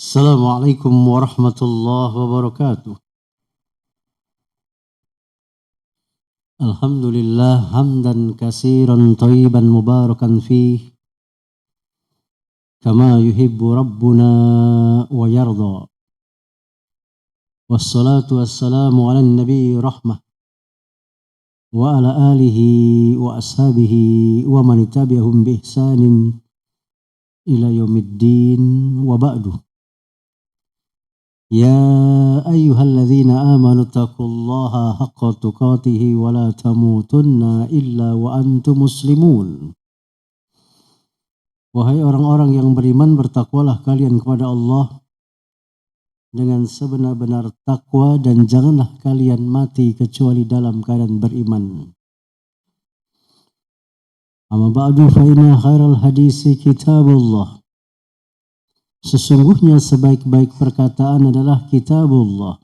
Assalamualaikum warahmatullahi wabarakatuh. Alhamdulillah hamdan katsiran thayyiban mubarakan fih kama yuhibbu rabbuna wa yarda. Wassalatu wassalamu ala nabi rahmah wa ala alihi wa ashabihi wa man tabi'ahum bi ihsanin ila yaumiddin wa ba'du. يا أيها الذين آمنوا اتقوا الله حق تقاته ولا تموتن إلا وأنتم مسلمون. Wahai orang-orang yang beriman, bertakwalah kalian kepada Allah dengan sebenar-benar takwa dan janganlah kalian mati kecuali dalam keadaan beriman. Amma ba'du fa inna khairal hadisi kitabullah. Sesungguhnya sebaik-baik perkataan adalah kitabullah.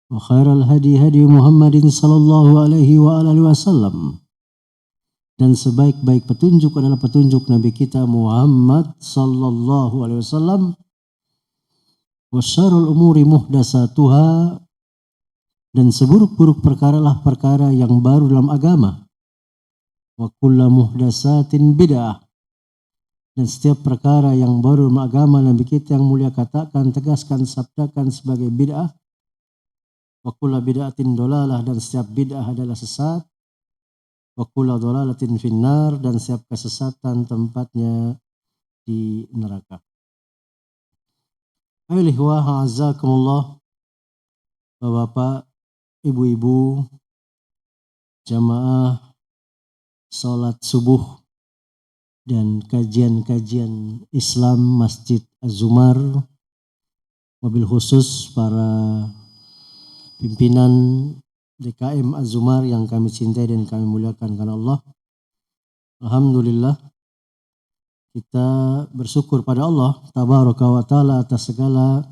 Wa khairal hadi hadi Muhammadin sallallahu alaihi wa alihi wasallam. Dan sebaik-baik petunjuk adalah petunjuk Nabi kita Muhammad sallallahu alaihi wasallam. Wa syarrul umuri muhdatsatuha, dan seburuk-buruk perkara lah perkara yang baru dalam agama. Wa kullu muhdatsatin bid'ah, dan setiap perkara yang baru dalam agama Nabi kita yang mulia katakan, tegaskan, sabdakan sebagai bid'ah. Wa kullu bid'atin dolalah, dan setiap bid'ah adalah sesat. Wa kullu dolalatin finnar, dan setiap kesesatan tempatnya di neraka. Ayolah a'azakumullah, Bapak, Ibu-ibu, jamaah salat subuh dan kajian-kajian Islam Masjid Az-Zumar, wabil khusus para pimpinan DKM Az-Zumar yang kami cintai dan kami muliakan karena Allah. Alhamdulillah, kita bersyukur pada Allah tabaraka wa ta'ala atas segala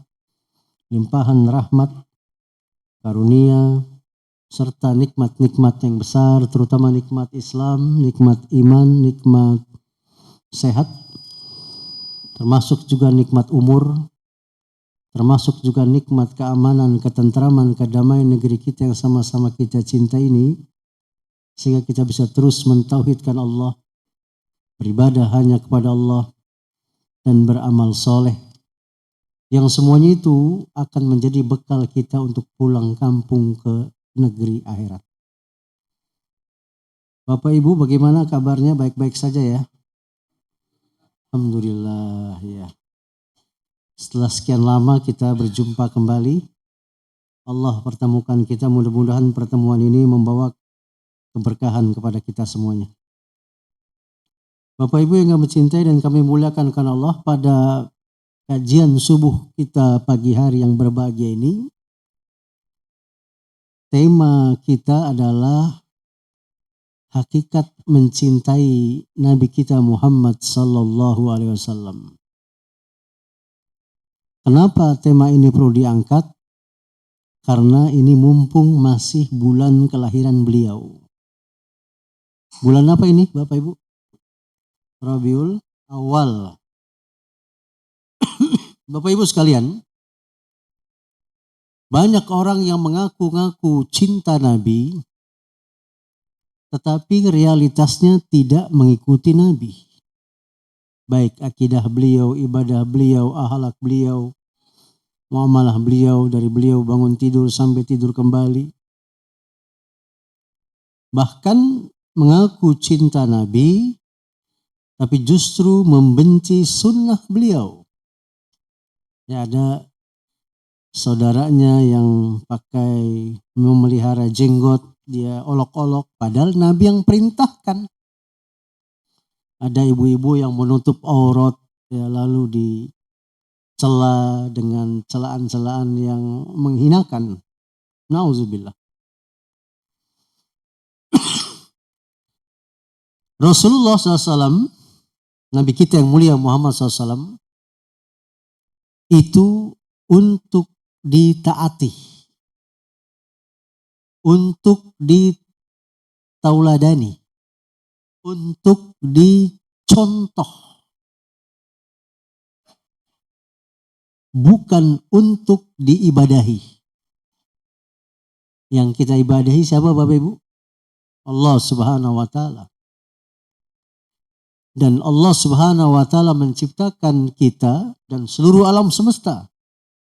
limpahan rahmat, karunia, serta nikmat-nikmat yang besar, terutama nikmat Islam, nikmat iman, nikmat sehat, termasuk juga nikmat umur, termasuk juga nikmat keamanan, ketentraman, kedamaian negeri kita yang sama-sama kita cinta ini, sehingga kita bisa terus mentauhidkan Allah, beribadah hanya kepada Allah, dan beramal soleh, yang semuanya itu akan menjadi bekal kita untuk pulang kampung ke negeri akhirat. Bapak Ibu, bagaimana kabarnya? Baik-baik saja ya? Alhamdulillah ya. Setelah sekian lama kita berjumpa kembali, Allah pertemukan kita, mudah-mudahan pertemuan ini membawa keberkahan kepada kita semuanya. Bapak Ibu yang kami cintai dan kami muliakan karena Allah, pada kajian subuh kita pagi hari yang berbahagia ini, tema kita adalah hakikat mencintai Nabi kita Muhammad sallallahu alaihi wasallam. Kenapa tema ini perlu diangkat? Karena ini mumpung masih bulan kelahiran beliau. Bulan apa ini Bapak Ibu? Rabiul Awal. Bapak Ibu sekalian, banyak orang yang mengaku-ngaku cinta Nabi, tetapi realitasnya tidak mengikuti Nabi. Baik akidah beliau, ibadah beliau, akhlak beliau, muamalah beliau, dari beliau bangun tidur sampai tidur kembali. Bahkan mengaku cinta Nabi, tapi justru membenci sunnah beliau. Ya, ada saudaranya yang pakai memelihara jenggot, dia olok-olok, padahal Nabi yang perintahkan. Ada ibu-ibu yang menutup aurat, ya, lalu dicela dengan celaan-celaan yang menghinakan. Nauzubillah. Rasulullah SAW, Nabi kita yang mulia Muhammad SAW, itu untuk ditaati, untuk ditauladani, untuk dicontoh. bukan untuk diibadahi. Yang kita ibadahi siapa Bapak Ibu? Allah Subhanahu wa Ta'ala. Dan Allah Subhanahu wa Ta'ala menciptakan kita dan seluruh alam semesta.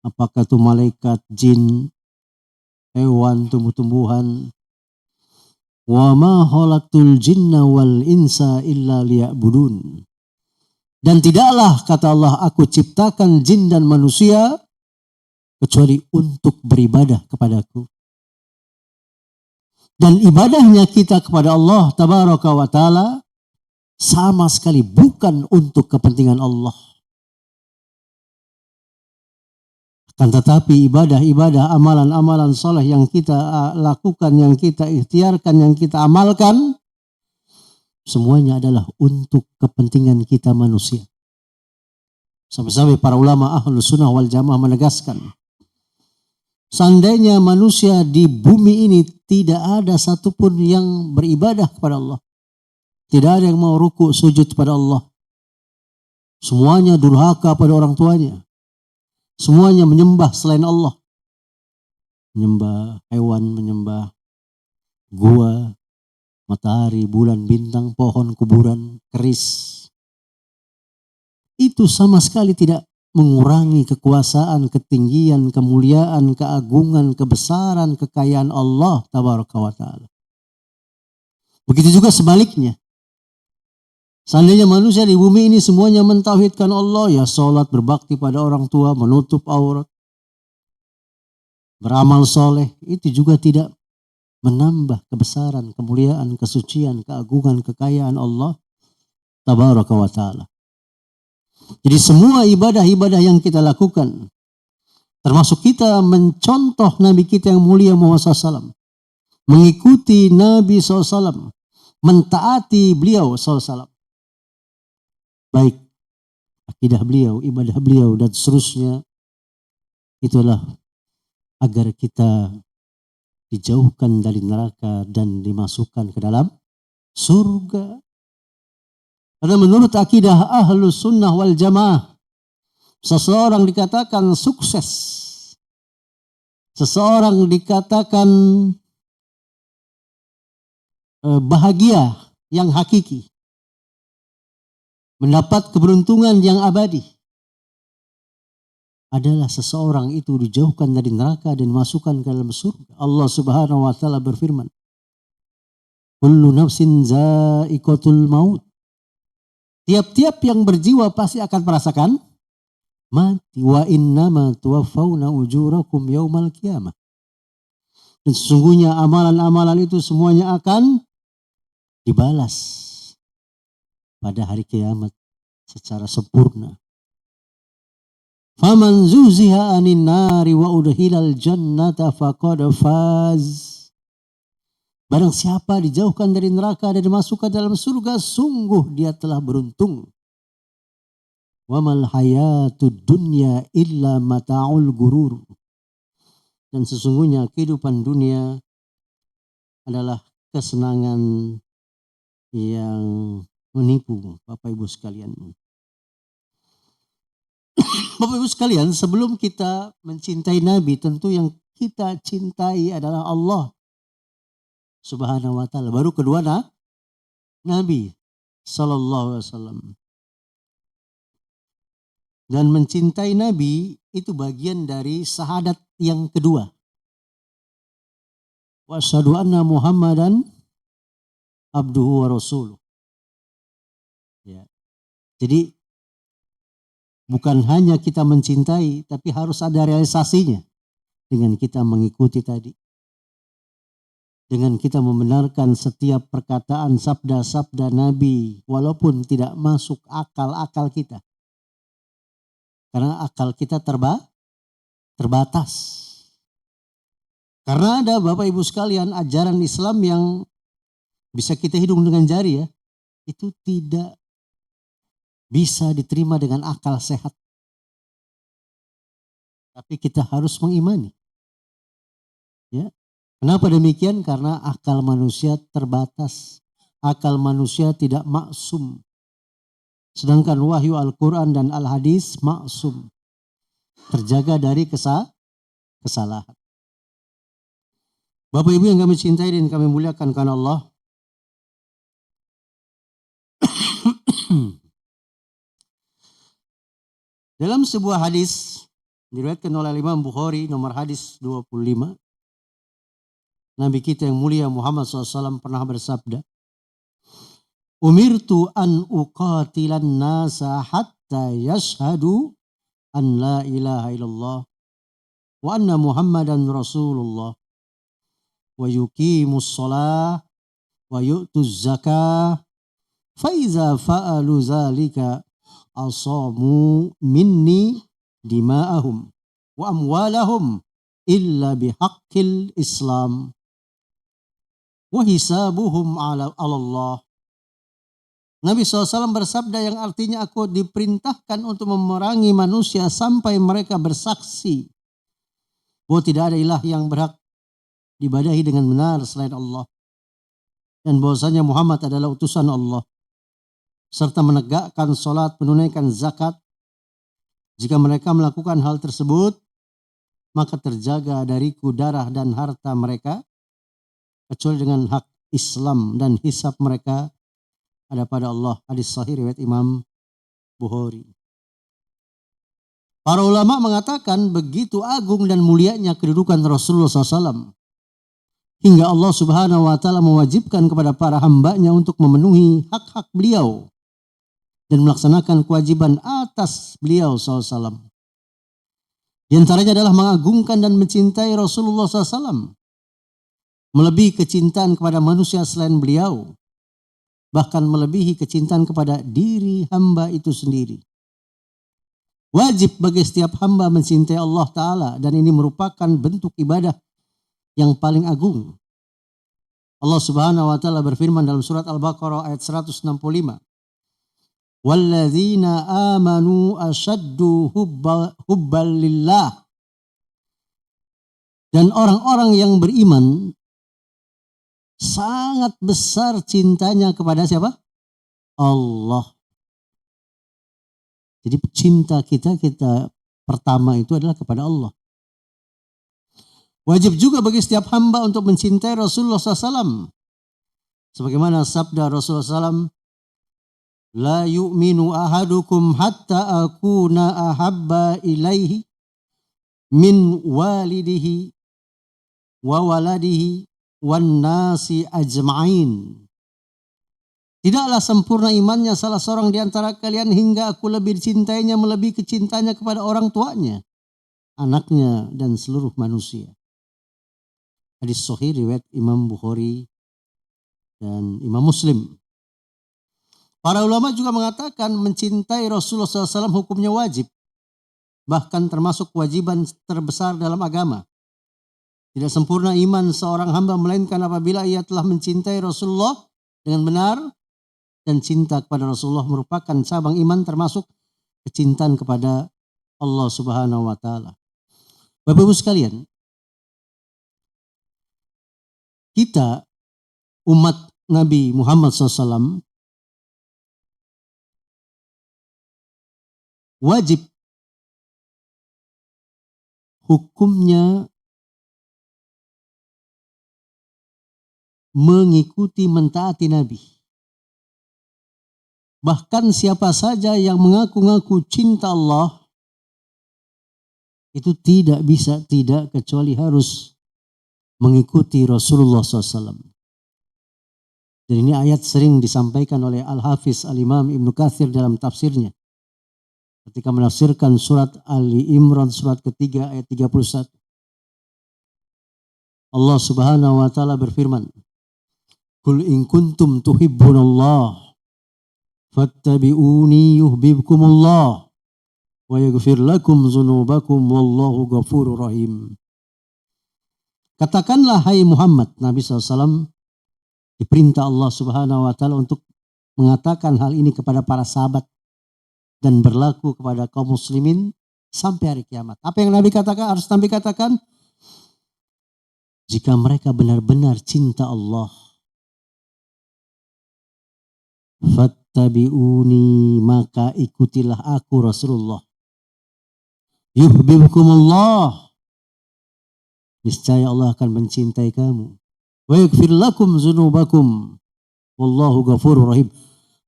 Apakah itu malaikat, jin, hewan, tumbuh-tumbuhan. Wa ma khalaqtul jinna wal insa illa liya'budun. Dan tidaklah kata Allah, aku ciptakan jin dan manusia kecuali untuk beribadah kepadaku. Dan ibadahnya kita kepada Allah Tabaraka wa Ta'ala sama sekali bukan untuk kepentingan Allah. Kan tetapi ibadah-ibadah, amalan-amalan soleh yang kita lakukan, yang kita ikhtiarkan, yang kita amalkan, semuanya adalah untuk kepentingan kita manusia. Sampai-sampai para ulama Ahlus Sunnah wal Jamaah menegaskan, seandainya manusia di bumi ini tidak ada satupun yang beribadah kepada Allah, tidak ada yang mau ruku sujud kepada Allah, semuanya durhaka pada orang tuanya, semuanya menyembah selain Allah. Menyembah hewan, menyembah gua, matahari, bulan, bintang, pohon, kuburan, keris. Itu sama sekali tidak mengurangi kekuasaan, ketinggian, kemuliaan, keagungan, kebesaran, kekayaan Allah Tabaraka wa Ta'ala. Begitu juga sebaliknya. Seandainya manusia di bumi ini semuanya mentauhidkan Allah, ya sholat, berbakti pada orang tua, menutup aurat, beramal soleh, itu juga tidak menambah kebesaran, kemuliaan, kesucian, keagungan, kekayaan Allah Tabaraka wa Ta'ala. Jadi semua ibadah-ibadah yang kita lakukan, termasuk kita mencontoh Nabi kita yang mulia Muhammad SAW, mengikuti Nabi SAW, mentaati beliau SAW, baik akidah beliau, ibadah beliau, dan seterusnya, itulah agar kita dijauhkan dari neraka dan dimasukkan ke dalam surga. Karena menurut akidah Ahlus Sunnah wal Jamaah, seseorang dikatakan sukses, seseorang dikatakan bahagia yang hakiki, mendapat keberuntungan yang abadi, adalah seseorang itu dijauhkan dari neraka dan dimasukkan ke dalam surga. Allah Subhanahu wa Ta'ala berfirman, kullu nafsin za'iqatul maut. Tiap-tiap yang berjiwa pasti akan merasakan mati. Wa innama tuwaffawna ujurakum yaumal qiyamah. Dan sesungguhnya amalan-amalan itu semuanya akan dibalas pada hari kiamat secara sempurna. Faman zuziha anin nari wa udhilal jannata faqad faz. Barang siapa dijauhkan dari neraka dan dimasukkan dalam surga, sungguh dia telah beruntung. Wa mal hayatud dunya illa mata'ul gurur. Dan sesungguhnya kehidupan dunia adalah kesenangan yang menipu, Bapak Ibu sekalian. Bapak Ibu sekalian, sebelum kita mencintai Nabi, tentu yang kita cintai adalah Allah Subhanahu wa Ta'ala. Baru kedua Nabi Sallallahu Alaihi Wasallam. Dan mencintai Nabi itu bagian dari syahadat yang kedua. Wa asyhadu anna Muhammadan abduhu wa rasuluh. Ya. Jadi bukan hanya kita mencintai, tapi harus ada realisasinya dengan kita mengikuti tadi. Dengan kita membenarkan setiap perkataan sabda-sabda Nabi, walaupun tidak masuk akal-akal kita. Karena akal kita terbatas. Karena ada Bapak Ibu sekalian ajaran Islam yang bisa kita hitung dengan jari ya, itu tidak bisa diterima dengan akal sehat. Tapi kita harus mengimani. Ya. Kenapa demikian? Karena akal manusia terbatas. Akal manusia tidak maksum. Sedangkan wahyu Al-Quran dan Al-Hadis maksum. terjaga dari kesalahan. Bapak Ibu yang kami cintai dan kami muliakan karena Allah, dalam sebuah hadis diriwayatkan oleh Imam Bukhari nomor hadis 25, Nabi kita yang mulia Muhammad SAW pernah bersabda, "Umirtu an uqatilan nasa hatta yashhadu an la ilaha illallah wa anna Muhammadan Rasulullah wa yuqimus shalah wa yu'tuz zakah fa iza fa'alu zalika asamu minni dima'ahum wa amwalahum illa bihaqqil Islam wa hisabuhum ala Allah." Nabi SAW bersabda yang artinya, aku diperintahkan untuk memerangi manusia sampai mereka bersaksi bahwa tidak ada ilah yang berhak diibadahi dengan benar selain Allah, dan bahwasanya Muhammad adalah utusan Allah, serta menegakkan sholat, menunaikan zakat. Jika mereka melakukan hal tersebut, maka terjaga dariku darah dan harta mereka, kecuali dengan hak Islam, dan hisab mereka ada pada Allah. Hadis sahih riwayat Imam Bukhari. Para ulama mengatakan begitu agung dan mulianya kedudukan Rasulullah SAW, hingga Allah Subhanahu wa Ta'ala mewajibkan kepada para hambanya untuk memenuhi hak-hak beliau dan melaksanakan kewajiban atas beliau SAW. Di antaranya adalah mengagungkan dan mencintai Rasulullah SAW, melebihi kecintaan kepada manusia selain beliau, bahkan melebihi kecintaan kepada diri hamba itu sendiri. Wajib bagi setiap hamba mencintai Allah Ta'ala, dan ini merupakan bentuk ibadah yang paling agung. Allah Subhanahu wa Ta'ala berfirman dalam surat Al-Baqarah ayat 165. Walladzina amanu asyaddu hubbal lillah. Dan orang-orang yang beriman sangat besar cintanya kepada siapa? Allah. Jadi cinta kita pertama itu adalah kepada Allah. Wajib juga bagi setiap hamba untuk mencintai Rasulullah SAW. Sebagaimana sabda Rasulullah SAW, la yu'minu ahadukum hatta akuna ahabba ilaihi min walidihi wa waladihi wan nasi ajma'in. Tidaklah sempurna imannya salah seorang di antara kalian hingga aku lebih dicintainya melebihi kecintanya kepada orang tuanya, anaknya, dan seluruh manusia. Hadis sahih riwayat Imam Bukhari dan Imam Muslim. Para ulama juga mengatakan mencintai Rasulullah SAW hukumnya wajib, bahkan termasuk kewajiban terbesar dalam agama. Tidak sempurna iman seorang hamba melainkan apabila ia telah mencintai Rasulullah dengan benar, dan cinta kepada Rasulullah merupakan cabang iman termasuk kecintaan kepada Allah Subhanahu wa Ta'ala. Bapak Ibu sekalian, kita umat Nabi Muhammad SAW wajib hukumnya mengikuti, mentaati Nabi. Bahkan siapa saja yang mengaku-ngaku cinta Allah, itu tidak bisa tidak kecuali harus mengikuti Rasulullah SAW. Dan ini ayat sering disampaikan oleh Al-Hafiz Al-Imam Ibnu Katsir dalam tafsirnya, ketika menafsirkan surat Ali Imran surat ketiga ayat 31. Allah Subhanahu wa Ta'ala berfirman, "Qul in kuntum tuhibbunallah fattabi'uni yuhibbukumullah wa yaghfir lakum dzunubakum wallahu ghafurur rahim." Katakanlah hai Muhammad, Nabi SAW diperintah Allah Subhanahu wa Ta'ala untuk mengatakan hal ini kepada para sahabat dan berlaku kepada kaum muslimin sampai hari kiamat. Apa yang Nabi katakan, harus Nabi katakan, jika mereka benar-benar cinta Allah, fattabi'uni, maka ikutilah aku Rasulullah. yuhibbukumullah, niscaya Allah akan mencintai kamu. Wa yaghfir lakum dzunubakum wallahu ghafurur rahim.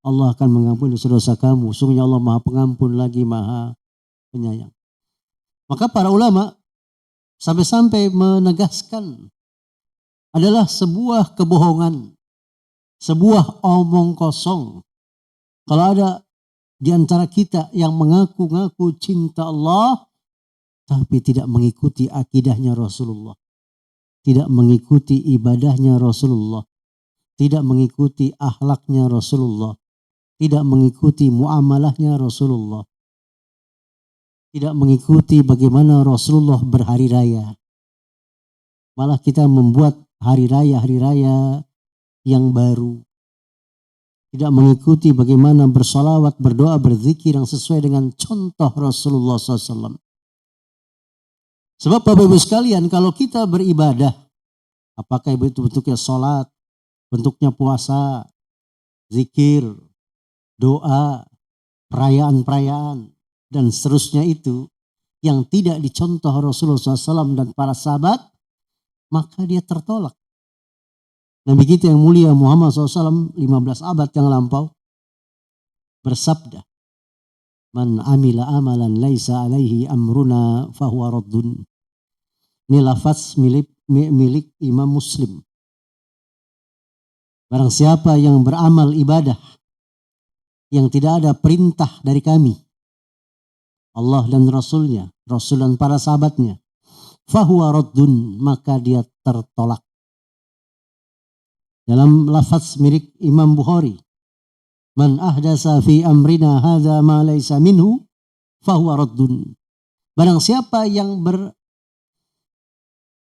Allah akan mengampuni dosa-dosa kamu. Sungguhnya Allah Maha Pengampun lagi Maha Penyayang. Maka para ulama sampai-sampai menegaskan adalah sebuah kebohongan, sebuah omong kosong. Kalau ada di antara kita yang mengaku-ngaku cinta Allah tapi tidak mengikuti akidahnya Rasulullah, tidak mengikuti ibadahnya Rasulullah, tidak mengikuti akhlaknya Rasulullah, tidak mengikuti muamalahnya Rasulullah, tidak mengikuti bagaimana Rasulullah berhari raya. Malah kita membuat hari raya yang baru. Tidak mengikuti bagaimana bersolawat, berdoa, berzikir yang sesuai dengan contoh Rasulullah SAW. Sebab Bapak Ibu sekalian, kalau kita beribadah, apakah itu bentuknya sholat, bentuknya puasa, zikir, doa, perayaan-perayaan, dan seterusnya itu yang tidak dicontoh Rasulullah SAW dan para sahabat, maka dia tertolak. Nabi kita yang mulia Muhammad SAW 15 abad yang lampau bersabda, man amila amalan laisa alaihi amruna fahuwa raddun. Ini lafaz milik Imam Muslim. Barang siapa yang beramal ibadah yang tidak ada perintah dari kami, Allah dan Rasulnya, Rasul dan para sahabatnya, fahuwa raddun, maka dia tertolak. Dalam lafaz milik Imam Bukhari, man ahdasa fi amrina hadza ma laysa minhu fahuwa raddun. Barang siapa yang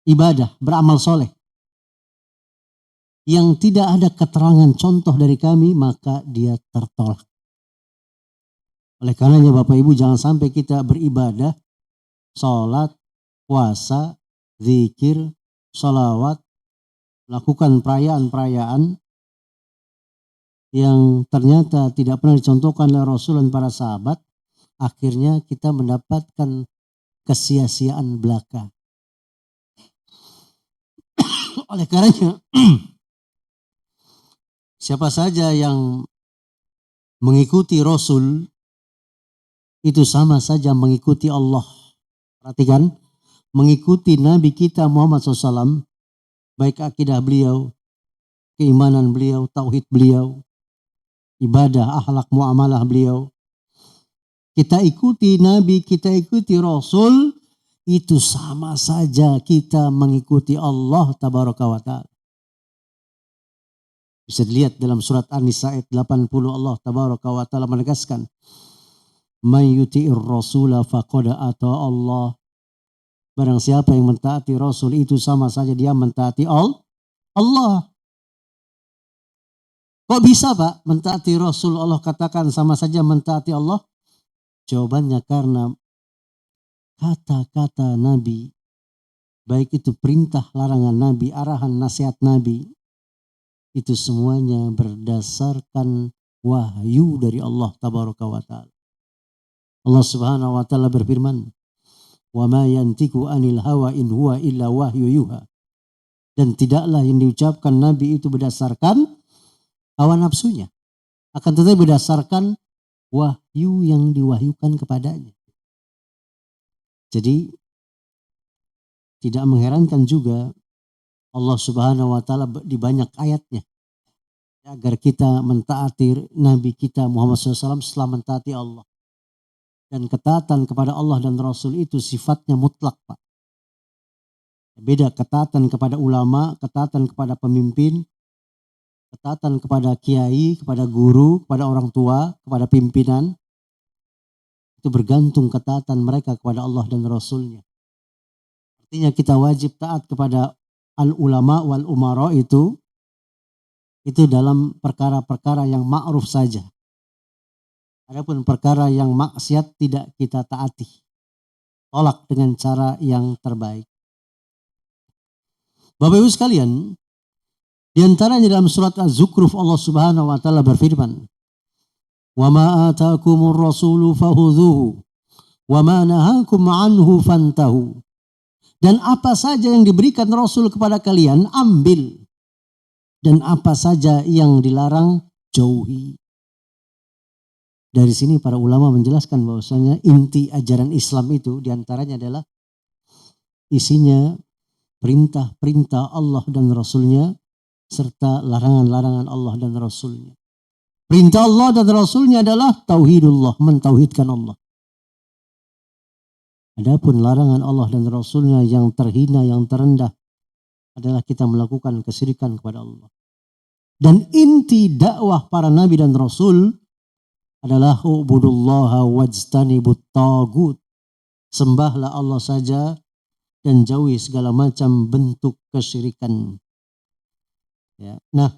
beribadah, beramal soleh yang tidak ada keterangan contoh dari kami, maka dia tertolak. Oleh karenanya Bapak Ibu, jangan sampai kita beribadah, sholat, puasa, zikir, sholawat, melakukan perayaan-perayaan yang ternyata tidak pernah dicontohkan oleh Rasul dan para sahabat, akhirnya kita mendapatkan kesia-siaan belaka. Oleh karenanya, siapa saja yang mengikuti Rasul itu sama saja mengikuti Allah. Perhatikan, mengikuti Nabi kita Muhammad SAW, baik akidah beliau, keimanan beliau, tauhid beliau, ibadah, akhlak, muamalah beliau. Kita ikuti Nabi, kita ikuti Rasul, itu sama saja kita mengikuti Allah Tabaraka wa Ta'ala. Bisa dilihat dalam surat An-Nisa ayat 80, Allah Tabaraka wa Ta'ala menegaskan, may yuti'ir rasula faqad ata Allah. Barang siapa yang mentaati Rasul itu sama saja dia mentaati Allah. Kok bisa Pak mentaati Rasul Allah katakan sama saja mentaati Allah? Jawabannya karena kata-kata Nabi, baik itu perintah larangan Nabi, arahan nasihat Nabi, itu semuanya berdasarkan wahyu dari Allah Tabaraka wa Ta'ala. Allah Subhanahu wa Ta'ala berfirman, wa ma yantiku anil hawa in huwa illa wahyu yuha. Dan tidaklah yang diucapkan Nabi itu berdasarkan hawa nafsunya, akan tetapi berdasarkan wahyu yang diwahyukan kepadanya. Jadi tidak mengherankan juga Allah Subhanahu wa Ta'ala di banyak ayatnya agar kita mentaati Nabi kita Muhammad SAW setelah mentaati Allah. Dan ketaatan kepada Allah dan Rasul itu sifatnya mutlak Pak. Beda ketaatan kepada ulama, ketaatan kepada pemimpin, ketaatan kepada kiai, kepada guru, kepada orang tua, kepada pimpinan. Itu bergantung ketaatan mereka kepada Allah dan Rasulnya. Artinya kita wajib taat kepada al-ulama wal umara itu dalam perkara-perkara yang ma'ruf saja. Adapun perkara yang maksiat tidak kita taati. Tolak dengan cara yang terbaik. Bapak Ibu sekalian, di antaranya dalam surat Az-Zukhruf Allah Subhanahu wa Ta'ala berfirman, "Wa ma ataakumur rasulu fakhudhuhu Wa ma nahakum anhu fantahu. Dan apa saja yang diberikan Rasul kepada kalian, ambil. Dan apa saja yang dilarang, jauhi. Dari sini para ulama menjelaskan bahwasanya inti ajaran Islam itu diantaranya adalah isinya perintah-perintah Allah dan Rasulnya serta larangan-larangan Allah dan Rasulnya. Perintah Allah dan Rasulnya adalah tauhidullah, mentauhidkan Allah. Adapun larangan Allah dan Rasulnya yang terhina, yang terendah adalah kita melakukan kesyirikan kepada Allah. Dan inti dakwah para nabi dan rasul adalah ubudullaha wajtanibut tagut. Sembahlah Allah saja dan jauhi segala macam bentuk kesyirikan. Ya. Nah,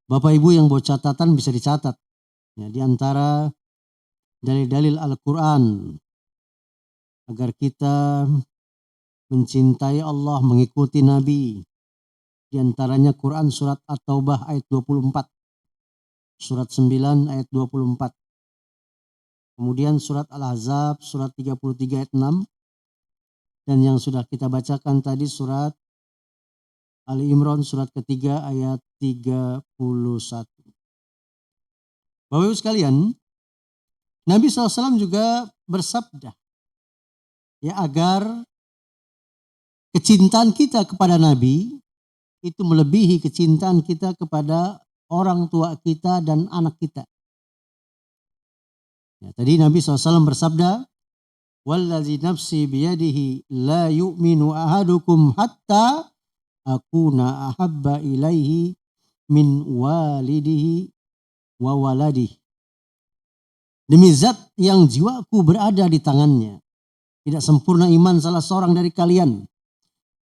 Bapak Ibu yang bawa catatan bisa dicatat. Ya, di antara dalil-dalil Al-Quran agar kita mencintai Allah, mengikuti Nabi. Di antaranya Quran surat At-Taubah ayat 24. Surat 9 ayat 24. Kemudian surat Al-Ahzab surat 33 ayat 6. Dan yang sudah kita bacakan tadi surat Ali Imran surat ketiga ayat 31. Bapak Ibu sekalian, Nabi SAW juga bersabda, ya, agar kecintaan kita kepada Nabi itu melebihi kecintaan kita kepada orang tua kita dan anak kita. Ya, tadi Nabi SAW bersabda, wallazi nafsi biyadihi la yu'minu ahadukum hatta akuna ahabba ilaihi min walidihi wa waladihi. Demi zat yang jiwaku berada di tangannya, tidak sempurna iman salah seorang dari kalian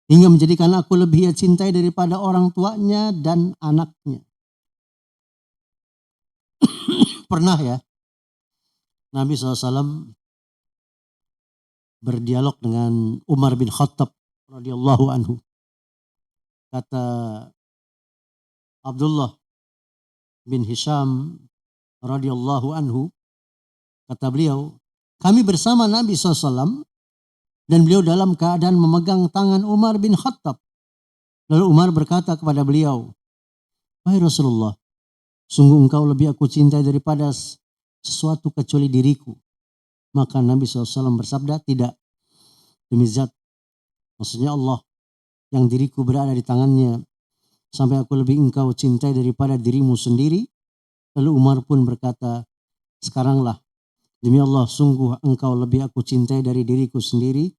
hingga menjadikan aku lebih ia cintai daripada orang tuanya dan anaknya. Pernah ya Nabi SAW berdialog dengan Umar bin Khattab radhiyallahu anhu. Kata Abdullah bin Hisham radhiyallahu anhu, kata beliau, kami bersama Nabi SAW dan beliau dalam keadaan memegang tangan Umar bin Khattab. Lalu Umar berkata kepada beliau, wahai Rasulullah, sungguh engkau lebih aku cintai daripada sesuatu kecuali diriku. Maka Nabi SAW bersabda, tidak, demi zat, maksudnya Allah, yang diriku berada di tangannya, sampai aku lebih engkau cintai daripada dirimu sendiri. Lalu Umar pun berkata, sekaranglah, demi Allah, sungguh engkau lebih aku cintai dari diriku sendiri.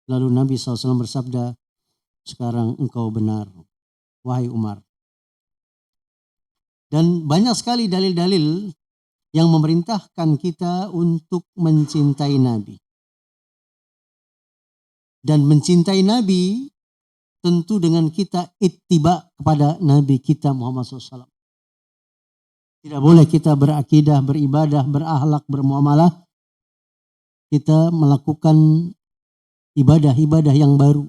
Lalu Nabi SAW bersabda, sekarang engkau benar, wahai Umar. Dan banyak sekali dalil-dalil yang memerintahkan kita untuk mencintai Nabi. Dan mencintai Nabi tentu dengan kita ittiba kepada Nabi kita Muhammad SAW. Tidak boleh kita berakidah, beribadah, berakhlak, bermuamalah. Kita melakukan ibadah-ibadah yang baru.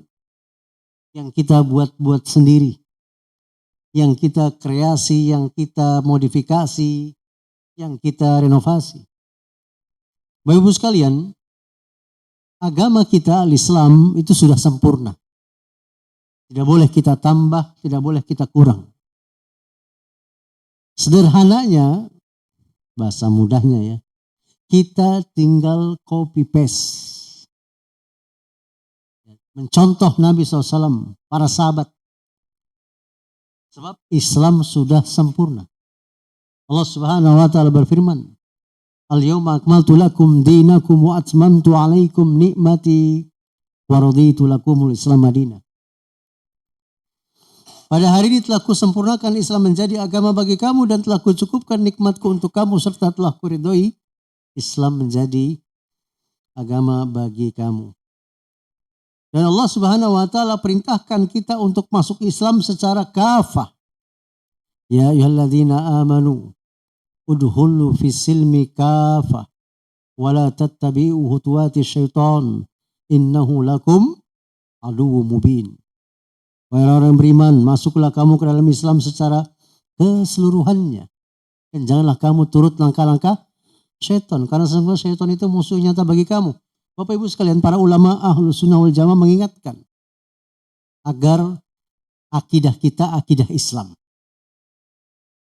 Yang kita buat-buat sendiri. Yang kita kreasi, yang kita modifikasi, yang kita renovasi. Bapak Ibu sekalian, agama kita Islam itu sudah sempurna. Tidak boleh kita tambah, tidak boleh kita kurang. Sederhananya, bahasa mudahnya ya, kita tinggal copy paste. Mencontoh Nabi SAW, para sahabat. Sebab Islam sudah sempurna. Allah Subhanahu wa taala berfirman, "Al-yauma akmaltu lakum dinakum wa atmamtu 'alaikum ni'mati wa raditu lakumul Islam madinah." Pada hari ini telah kusempurnakan Islam menjadi agama bagi kamu dan telah kucukupkan nikmatku untuk kamu serta telah kuridhoi Islam menjadi agama bagi kamu. Dan Allah Subhanahu wa taala perintahkan kita untuk masuk Islam secara kafah. Ya ayyuhalladzina amanu udkhulu fis silmi kafah wa la tattabi'u khutuwati syaitan innahu lakum aduwwum mubin. Wahai orang yang beriman, masuklah kamu ke dalam Islam secara keseluruhannya. Dan janganlah kamu turut langkah-langkah Syaitan. Karena sesungguhnya syaitan itu musuh nyata bagi kamu. Bapak Ibu sekalian, para ulama Ahlus Sunnah wal Jamaah mengingatkan agar akidah kita akidah Islam.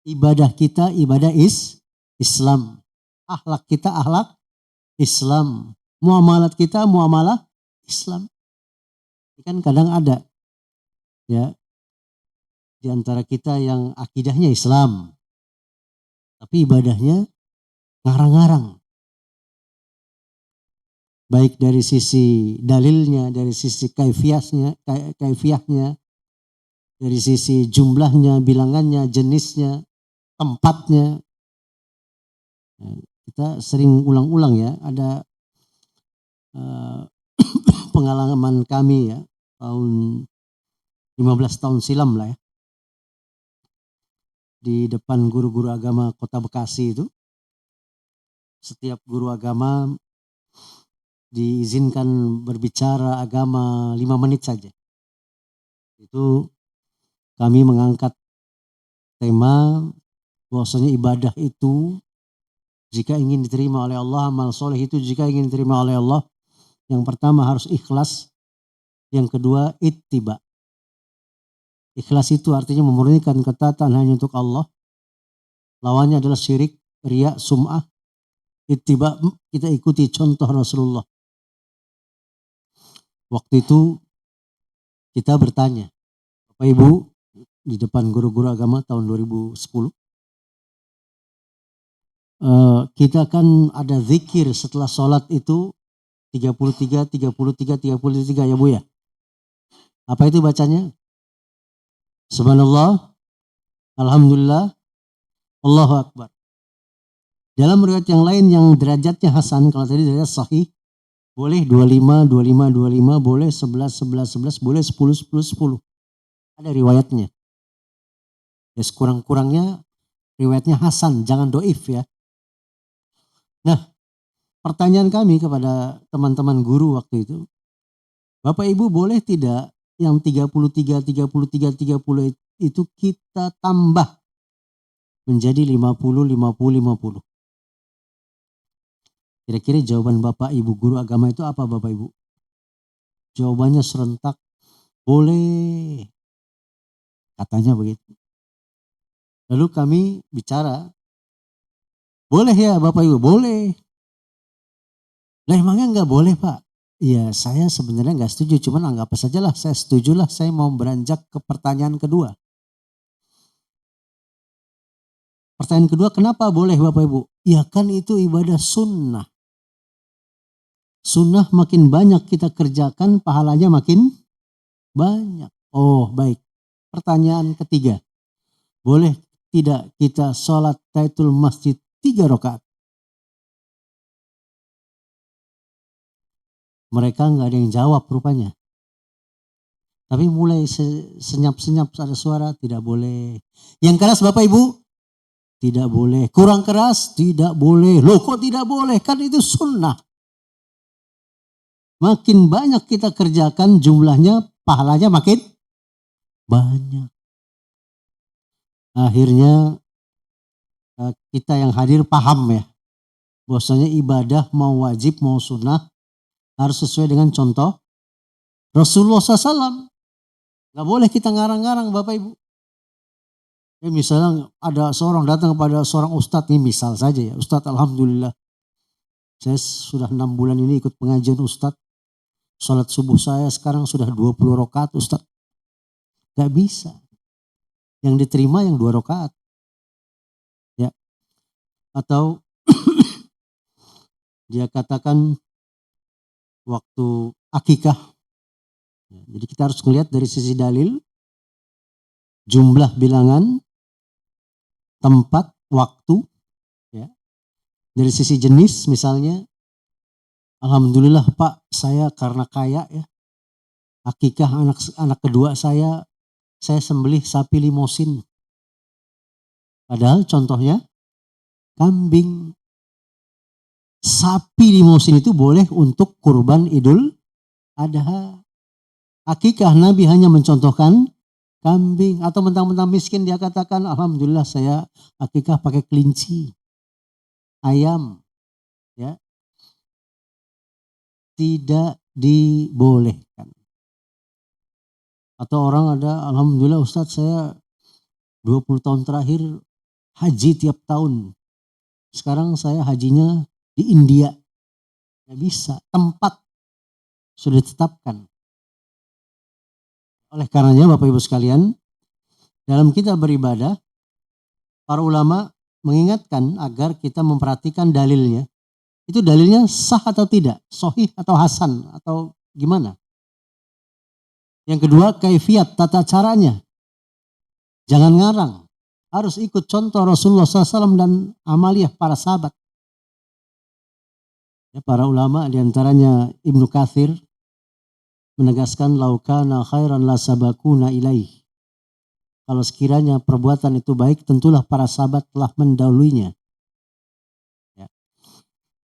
Ibadah kita ibadah Islam. Akhlak kita akhlak Islam. Muamalat kita muamalah Islam. Kan kadang ada ya di antara kita yang akidahnya Islam, tapi ibadahnya ngarang-ngarang. Baik dari sisi dalilnya, dari sisi kaifiyahnya, dari sisi jumlahnya, bilangannya, jenisnya, tempatnya. Kita sering ulang-ulang ya, ada pengalaman kami ya, tahun 15 tahun silam lah ya. Di depan guru-guru agama Kota Bekasi itu, setiap guru agama diizinkan berbicara agama 5 menit saja. Itu kami mengangkat tema bahwasanya ibadah itu jika ingin diterima oleh Allah, amal soleh itu jika ingin diterima oleh Allah, yang pertama harus ikhlas, yang kedua ittiba. Ikhlas itu artinya memurnikan ketaatan hanya untuk Allah. Lawannya adalah syirik, riya, sum'ah. Ittiba, kita ikuti contoh Rasulullah. Waktu itu kita bertanya, Bapak Ibu, di depan guru-guru agama tahun 2010, kita kan ada zikir setelah sholat itu 33 ya Bu ya. Apa itu bacanya? Subhanallah, Alhamdulillah, Allahu Akbar. Dalam riwayat yang lain yang derajatnya hasan, kalau tadi derajat sahih, boleh 25, 25, 25, boleh 11, 11, 11, boleh 10, 10, 10. Ada riwayatnya. Ya sekurang-kurangnya riwayatnya hasan, jangan doif ya. Nah, pertanyaan kami kepada teman-teman guru waktu itu, Bapak Ibu boleh tidak yang 33 itu kita tambah menjadi 50, 50, 50. Kira-kira jawaban Bapak Ibu guru agama itu apa Bapak Ibu? Jawabannya serentak, boleh. Katanya begitu. Lalu kami bicara, boleh ya Bapak Ibu? Boleh. Lah emangnya enggak boleh Pak? Iya, saya sebenarnya enggak setuju, cuman anggap sajalah saya setujulah, saya mau beranjak ke pertanyaan kedua. Pertanyaan kedua, kenapa boleh Bapak Ibu? Ya kan itu ibadah sunnah. Sunnah makin banyak kita kerjakan, pahalanya makin banyak. Oh baik. Pertanyaan ketiga, boleh tidak kita sholat tahiyatul masjid 3 rakaat? Mereka nggak ada yang jawab rupanya. Tapi mulai senyap-senyap ada suara, tidak boleh. Yang keras Bapak Ibu? Tidak boleh. Kurang keras? Tidak boleh. Loh kok tidak boleh? Kan itu sunnah. Makin banyak kita kerjakan jumlahnya, pahalanya makin banyak. Akhirnya kita yang hadir paham ya. Bahwasanya ibadah mau wajib mau sunnah harus sesuai dengan contoh Rasulullah SAW. Gak boleh kita ngarang-ngarang Bapak Ibu. Ya, misalnya ada seorang datang kepada seorang ustadz, ini misal saja ya. Ustadz alhamdulillah saya sudah 6 bulan ini ikut pengajian ustadz. Salat subuh saya sekarang sudah 20 rakaat ustadz. Gak bisa. Yang diterima yang 2 rakaat. Ya. Atau dia katakan waktu akikah. Jadi kita harus melihat dari sisi dalil, jumlah bilangan, tempat, waktu. Ya. Dari sisi jenis misalnya, alhamdulillah Pak, saya karena kaya ya, akikah anak kedua saya sembelih sapi limosin. Padahal contohnya kambing. Sapi limosin itu boleh untuk kurban Idul Adha. Akikah Nabi hanya mencontohkan kambing. Atau mentang-mentang miskin dia katakan alhamdulillah saya akikah pakai kelinci, ayam. tidak dibolehkan. Atau orang ada, alhamdulillah Ustadz saya 20 tahun terakhir haji tiap tahun. Sekarang saya hajinya di India. Nggak bisa, tempat sudah ditetapkan. Oleh karenanya Bapak Ibu sekalian, dalam kita beribadah, para ulama mengingatkan agar kita memperhatikan dalilnya. Itu dalilnya sah atau tidak, sahih atau hasan atau gimana. Yang kedua, kaifiat, tata caranya. Jangan ngarang, harus ikut contoh Rasulullah SAW dan amaliyah para sahabat. Ya, para ulama diantaranya Ibnu Katsir menegaskan laukana khairan la sabakuna ilaih. Kalau sekiranya perbuatan itu baik, tentulah para sahabat telah mendahuluinya. Ya.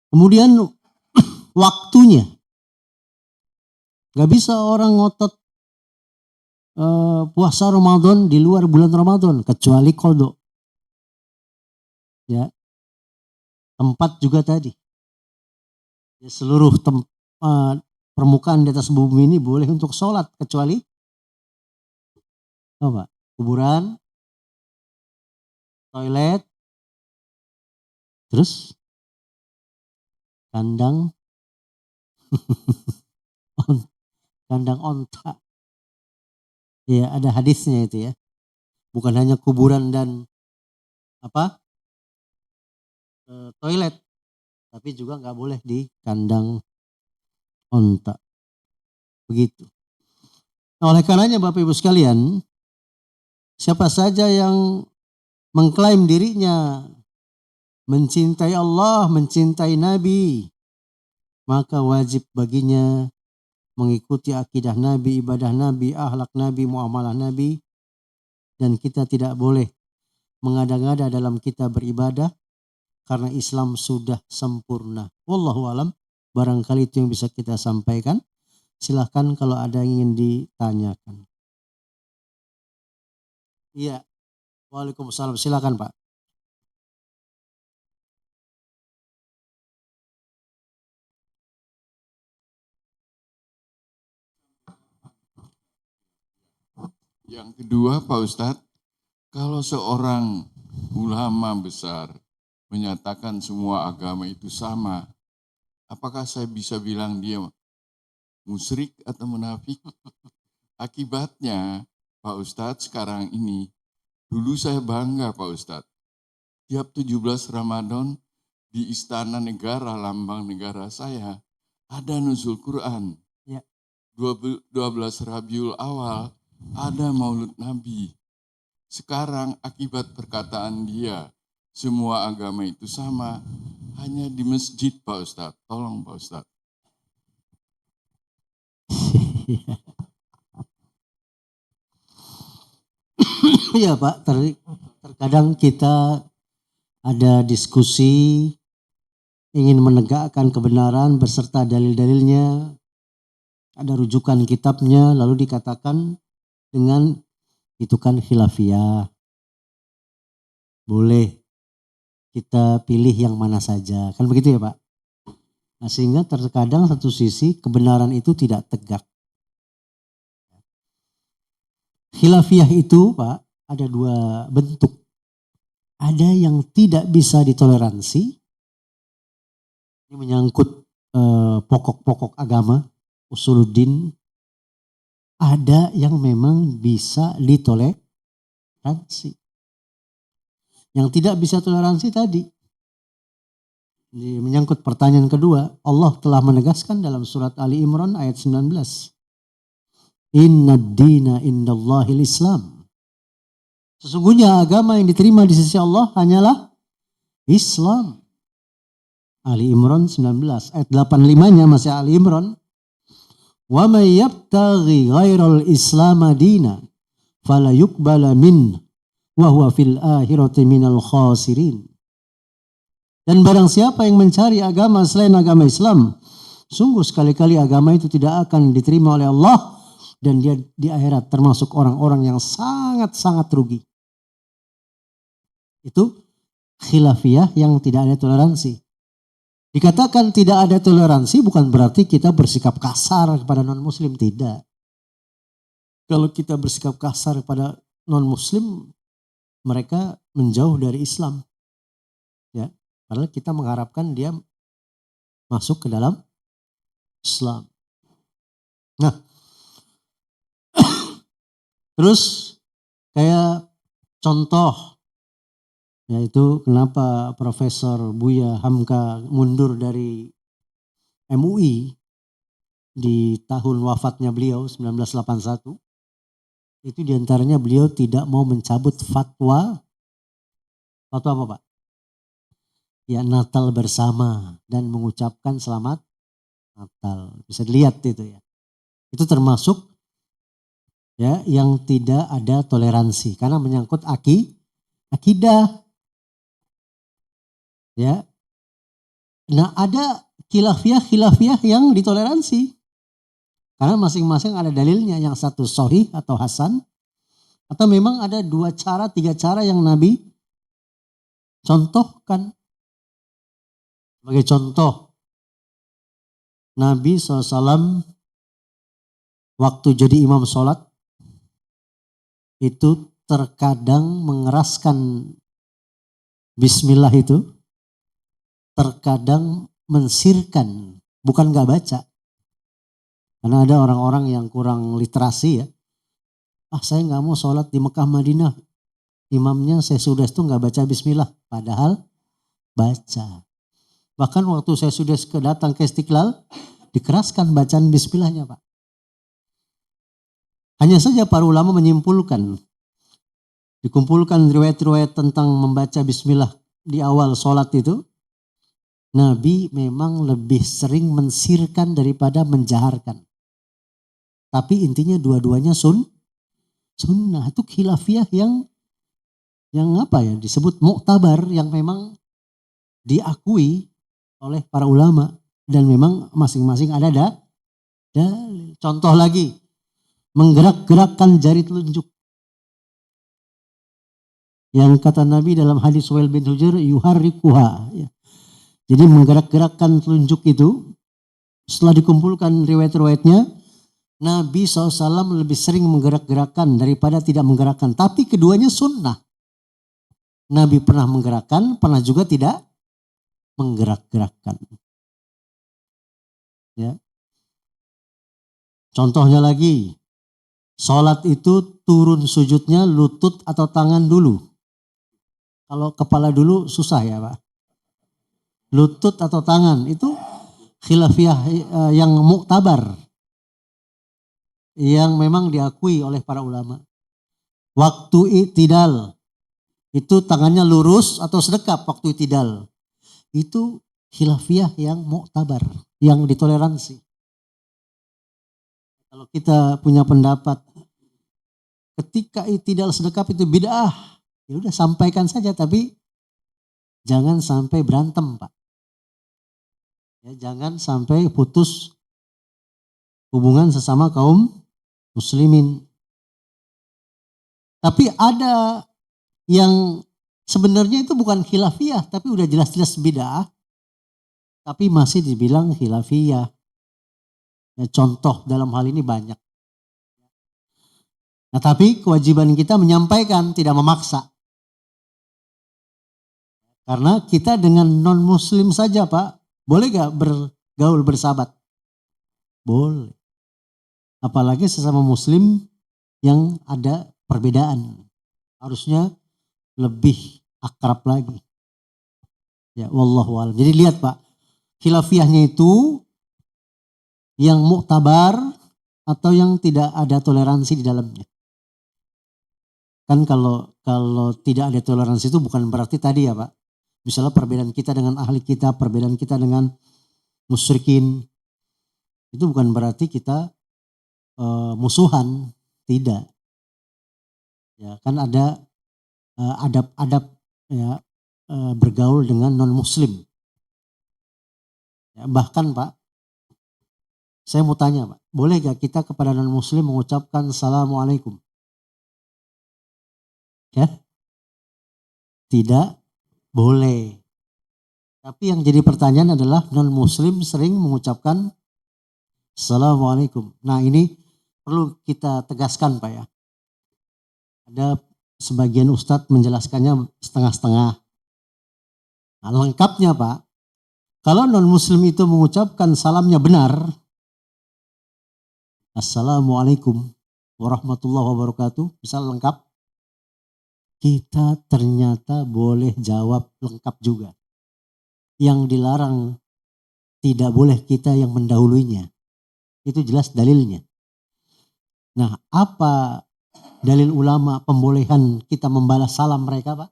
Kemudian waktunya. Gak bisa orang ngotot puasa Ramadan di luar bulan Ramadan kecuali qada. Ya. Tempat juga tadi. Ya, seluruh permukaan di atas bumi ini boleh untuk sholat kecuali apa? Kuburan, toilet, terus kandang kandang onta. Ya, ada hadisnya itu ya. Bukan hanya kuburan dan apa? Toilet, tapi juga nggak boleh di kandang onta. Begitu. Nah, oleh karenanya Bapak Ibu sekalian, siapa saja yang mengklaim dirinya mencintai Allah, mencintai Nabi, maka wajib baginya mengikuti akidah Nabi, ibadah Nabi, akhlak Nabi, muamalah Nabi. Dan kita tidak boleh mengada-ngada dalam kita beribadah karena Islam sudah sempurna. Wallahu alam, barangkali itu yang bisa kita sampaikan. Silahkan kalau ada yang ingin ditanyakan. Iya, waalaikumsalam, silakan Pak. Yang kedua Pak Ustadz, kalau seorang ulama besar menyatakan semua agama itu sama, apakah saya bisa bilang dia musyrik atau munafik? Akibatnya Pak Ustadz sekarang ini, dulu saya bangga Pak Ustadz, tiap 17 Ramadan di Istana Negara, lambang negara saya, ada nuzul Quran. Ya. 12 Rabiul Awal ada Maulud Nabi. Sekarang akibat perkataan dia, semua agama itu sama, hanya di masjid Pak Ustadz. Tolong Pak Ustadz. Iya Pak, terkadang kita ada diskusi ingin menegakkan kebenaran beserta dalil-dalilnya, ada rujukan kitabnya, lalu dikatakan dengan itu kan khilafiyah. Boleh kita pilih yang mana saja, kan begitu ya Pak? Nah, sehingga terkadang satu sisi kebenaran itu tidak tegak. Khilafiyah itu Pak ada dua bentuk. Ada yang tidak bisa ditoleransi. Ini menyangkut pokok-pokok agama, usuluddin. Ada yang memang bisa ditoleransi. Yang tidak bisa toleransi tadi. Ini menyangkut pertanyaan kedua. Allah telah menegaskan dalam surat Ali Imran ayat 19. Inna dina indallahil Islam. Sesungguhnya agama yang diterima di sisi Allah hanyalah Islam. Ali Imran 19 ayat 85-nya masih Ali Imran. Wa may yabtaghi ghairal Islam dina fala yuqbala min wa huwa fil akhirati minal khasirin. Dan barang siapa yang mencari agama selain agama Islam, sungguh sekali-kali agama itu tidak akan diterima oleh Allah dan dia di akhirat termasuk orang-orang yang sangat-sangat rugi. Itu khilafiyah yang tidak ada toleransi. Dikatakan tidak ada toleransi bukan berarti kita bersikap kasar kepada non-muslim, tidak. Kalau kita bersikap kasar kepada non-muslim, mereka menjauh dari Islam. Ya, padahal kita mengharapkan dia masuk ke dalam Islam. Nah, terus kayak contoh, yaitu kenapa Profesor Buya Hamka mundur dari MUI di tahun wafatnya beliau 1981. Itu diantaranya beliau tidak mau mencabut fatwa apa Pak? Ya, Natal bersama dan mengucapkan selamat Natal. Bisa dilihat itu ya. Itu termasuk ya yang tidak ada toleransi karena menyangkut akidah. Ya. Nah, ada khilafiyah yang ditoleransi. Karena masing-masing ada dalilnya, yang satu sahih atau hasan, atau memang ada 2 cara, 3 cara yang Nabi contohkan. Sebagai contoh, Nabi SAW waktu jadi imam sholat, itu terkadang mengeraskan bismillah itu, terkadang mensirkan, bukan gak baca. Karena ada orang-orang yang kurang literasi ya. Saya gak mau sholat di Mekah Madinah. Imamnya saya sudah itu gak baca bismillah. Padahal baca. Bahkan waktu saya sudah datang ke Istiqlal, dikeraskan bacaan bismillahnya Pak. Hanya saja para ulama menyimpulkan, dikumpulkan riwayat-riwayat tentang membaca bismillah di awal sholat itu, Nabi memang lebih sering mensirkan daripada menjaharkan. Tapi intinya dua-duanya sunnah. Itu khilafiyah yang apa ya, disebut muktabar, yang memang diakui oleh para ulama. Dan memang masing-masing ada dalil. Contoh lagi, menggerak-gerakkan jari telunjuk. Yang kata Nabi dalam hadis Suhail bin Hujr, yuharrikuha. Ya. Jadi menggerak-gerakkan telunjuk itu, setelah dikumpulkan riwayat-riwayatnya, Nabi SAW lebih sering menggerak-gerakkan daripada tidak menggerakkan. Tapi keduanya sunnah. Nabi pernah menggerakkan, pernah juga tidak menggerak-gerakkan. Ya. Contohnya lagi, sholat itu turun sujudnya lutut atau tangan dulu. Kalau kepala dulu susah ya Pak. Lutut atau tangan itu khilafiyah yang muktabar, yang memang diakui oleh para ulama. Waktu i'tidal itu tangannya lurus atau sedekap waktu i'tidal. Itu khilafiyah yang muktabar, yang ditoleransi. Kalau kita punya pendapat ketika i'tidal sedekap itu bid'ah, ya udah sampaikan saja, tapi jangan sampai berantem Pak. Ya, jangan sampai putus hubungan sesama kaum muslimin. Tapi ada yang sebenarnya itu bukan khilafiyah, tapi udah jelas-jelas bid'ah, tapi masih dibilang khilafiyah. Ya, contoh dalam hal ini banyak. Nah, tapi kewajiban kita menyampaikan, tidak memaksa. Karena kita dengan non-muslim saja Pak, boleh gak bergaul bersahabat? Boleh. Apalagi sesama muslim yang ada perbedaan. Harusnya lebih akrab lagi. Ya, wallahu a'lam. Jadi lihat Pak, khilafiyahnya itu yang muktabar atau yang tidak ada toleransi di dalamnya. Kan kalau tidak ada toleransi itu bukan berarti tadi ya Pak. Misalnya perbedaan kita dengan ahli kita, perbedaan kita dengan musyrikin, itu bukan berarti kita musuhan, tidak. Ya, kan ada adab-adab ya, bergaul dengan non muslim. Ya, bahkan Pak, saya mau tanya Pak, boleh gak kita kepada non muslim mengucapkan assalamualaikum? Ya, tidak boleh. Tapi yang jadi pertanyaan adalah non-muslim sering mengucapkan Assalamualaikum. Nah ini perlu kita tegaskan Pak ya. Ada sebagian ustadz menjelaskannya setengah-setengah. Nah, lengkapnya Pak, kalau non-muslim itu mengucapkan salamnya benar, Assalamualaikum warahmatullahi wabarakatuh, bisa lengkap, kita ternyata boleh jawab lengkap juga. Yang dilarang tidak boleh kita yang mendahuluinya. Itu jelas dalilnya. Nah, apa dalil ulama pembolehan kita membalas salam mereka, Pak?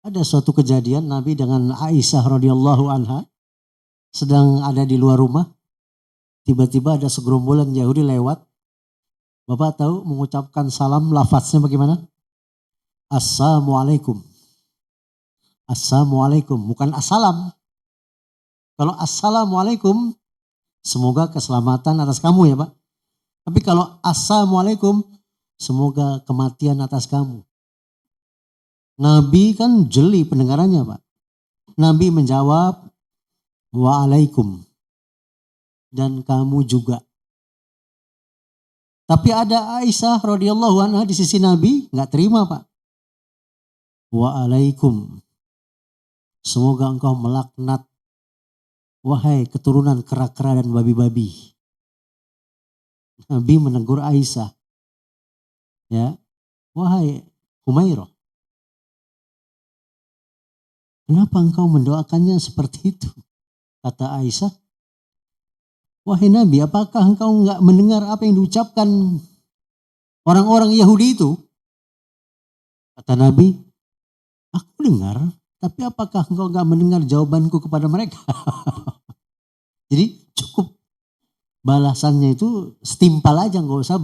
Ada suatu kejadian Nabi dengan Aisyah radhiyallahu anha sedang ada di luar rumah. Tiba-tiba ada segerombolan Yahudi lewat. Bapak tahu mengucapkan salam lafaznya bagaimana? Assalamualaikum. Assalamualaikum, bukan assalam. Kalau assalamualaikum, semoga keselamatan atas kamu ya Pak. Tapi kalau assalamualaikum, semoga kematian atas kamu. Nabi kan jeli pendengarannya Pak. Nabi menjawab, waalaikum. Dan kamu juga. Tapi ada Aisyah radhiyallahu anha di sisi Nabi, nggak terima Pak. Waalaikum. Semoga engkau melaknat, wahai keturunan kera-kera dan babi-babi. Nabi menegur Aisyah. Ya, wahai Humairah. Kenapa engkau mendoakannya seperti itu? Kata Aisyah. Wahai Nabi, apakah engkau enggak mendengar apa yang diucapkan orang-orang Yahudi itu? Kata Nabi, aku dengar. Tapi apakah engkau enggak mendengar jawabanku kepada mereka? Jadi cukup balasannya itu setimpal aja, enggak usah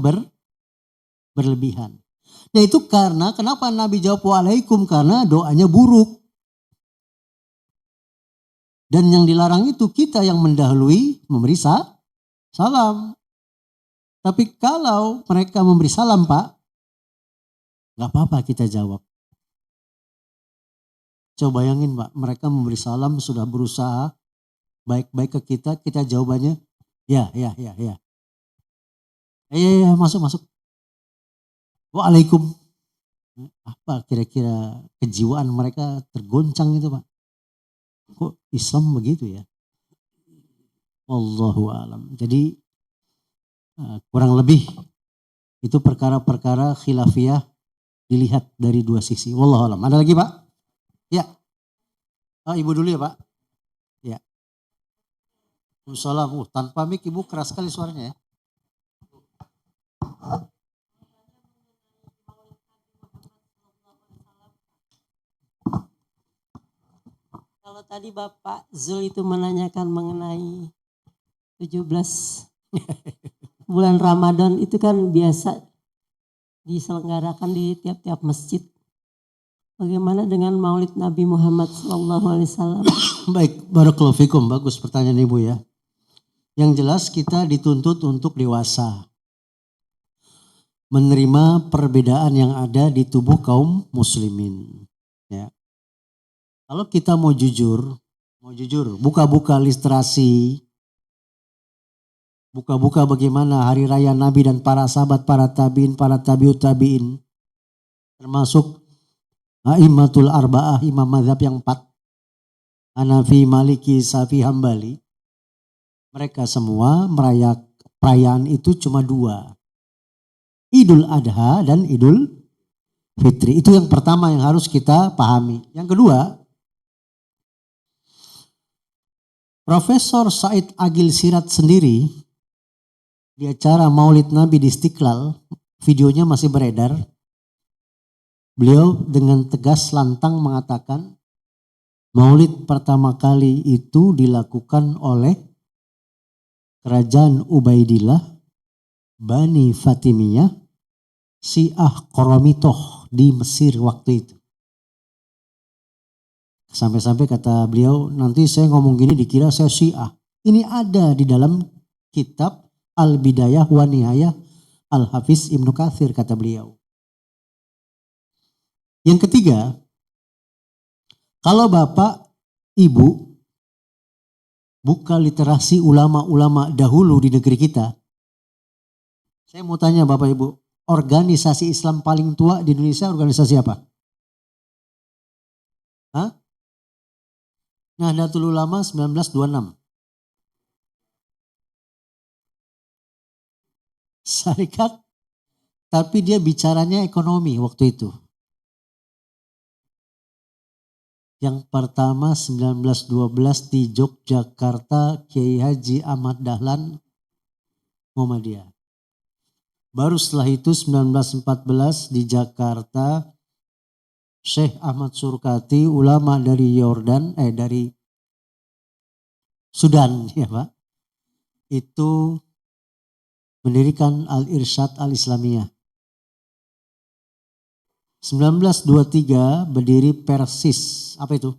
berlebihan. Nah itu karena kenapa Nabi jawab waalaikum? Karena doanya buruk. Dan yang dilarang itu kita yang mendahului memberi salam. Tapi kalau mereka memberi salam Pak, enggak apa-apa kita jawab. Coba bayangin Pak, mereka memberi salam sudah berusaha baik-baik ke kita, kita jawabannya ya. Masuk. Waalaikum. Apa kira-kira kejiwaan mereka tergoncang itu Pak? Kok Islam begitu ya? Wallahu alam. Jadi kurang lebih itu perkara-perkara khilafiyah dilihat dari dua sisi. Wallahu alam. Ada lagi Pak? Ya. Oh, Ibu dulu ya Pak. Ya. Assalamualaikum. Tanpa mic Ibu keras sekali suaranya ya. Kalau tadi Bapak Zul itu menanyakan mengenai 17 bulan Ramadan itu kan biasa diselenggarakan di tiap-tiap masjid. Bagaimana dengan Maulid Nabi Muhammad SAW? Baik, barakallahu fikum. Bagus pertanyaan Ibu ya. Yang jelas kita dituntut untuk dewasa. Menerima perbedaan yang ada di tubuh kaum muslimin. Ya. Kalau kita mau jujur, buka-buka literasi, buka-buka bagaimana hari raya Nabi dan para sahabat, para tabiin, para tabiut tabiin, termasuk A'immatul Arba'ah, imam mazhab yang 4, Hanafi, Maliki, Syafi'i, Hambali. Mereka semua merayakan perayaan itu cuma 2. Idul Adha dan Idul Fitri. Itu yang pertama yang harus kita pahami. Yang kedua, Profesor Said Agil Sirat sendiri di acara Maulid Nabi di Istiqlal, videonya masih beredar. Beliau dengan tegas lantang mengatakan Maulid pertama kali itu dilakukan oleh kerajaan Ubaidillah, Bani Fatimiyah, Syiah Qoromitoh di Mesir waktu itu. Sampai-sampai kata beliau, nanti saya ngomong gini dikira saya Syiah. Ini ada di dalam kitab Al-Bidayah wa Nihayah Al-Hafiz Ibnu Katsir, kata beliau. Yang ketiga, kalau Bapak Ibu buka literasi ulama-ulama dahulu di negeri kita. Saya mau tanya Bapak Ibu, organisasi Islam paling tua di Indonesia organisasi apa? Hah? Nahdlatul Ulama 1926. Syarikat, tapi dia bicaranya ekonomi waktu itu. Yang pertama 1912 di Yogyakarta, Kiai Haji Ahmad Dahlan Muhammadiyah. Baru setelah itu 1914 di Jakarta, Syekh Ahmad Surkati, ulama dari dari Sudan ya Pak. Itu mendirikan Al-Irsyad Al-Islamiyah. 1923 berdiri Persis. Apa itu?